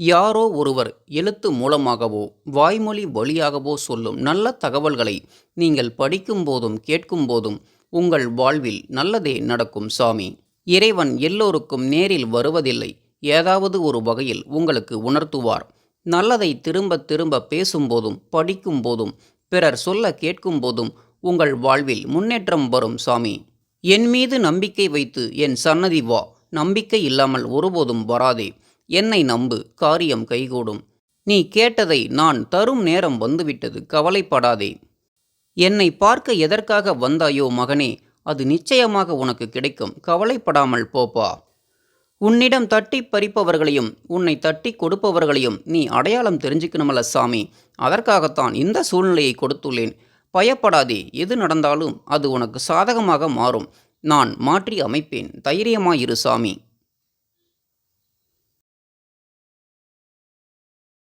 யாரோ ஒருவர் எழுத்து மூலமாகவோ வாய்மொழி வழியாகவோ சொல்லும் நல்ல தகவல்களை நீங்கள் படிக்கும்போதும் கேட்கும்போதும் உங்கள் வாழ்வில் நல்லதே நடக்கும் சாமி. இறைவன் எல்லோருக்கும் நேரில் வருவதில்லை. ஏதாவது ஒரு வகையில் உங்களுக்கு உணர்த்துவார். நல்லதை திரும்ப திரும்ப பேசும்போதும் படிக்கும்போதும் பிறர் சொல்ல கேட்கும்போதும் உங்கள் வாழ்வில் முன்னேற்றம் வரும் சாமி. என் மீது நம்பிக்கை வைத்து என் சன்னதி வா. நம்பிக்கை இல்லாமல் ஒருபோதும் வராதே. என்னை நம்பு, காரியம் கைகூடும். நீ கேட்டதை நான் தரும் நேரம் வந்துவிட்டது, கவலைப்படாதே. என்னை பார்க்க எதற்காக வந்தாயோ மகனே, அது நிச்சயமாக உனக்கு கிடைக்கும், கவலைப்படாமல் போப்பா. உன்னிடம் தட்டி பறிப்பவர்களையும் உன்னை தட்டி கொடுப்பவர்களையும் நீ அடையாளம் தெரிஞ்சுக்கணுமல்ல சாமி. அதற்காகத்தான் இந்த சூழ்நிலையை கொடுத்துள்ளேன். பயப்படாதே, எது நடந்தாலும் அது உனக்கு சாதகமாக மாறும். நான் மாற்றி அமைப்பேன், தைரியமாயிரு சாமி.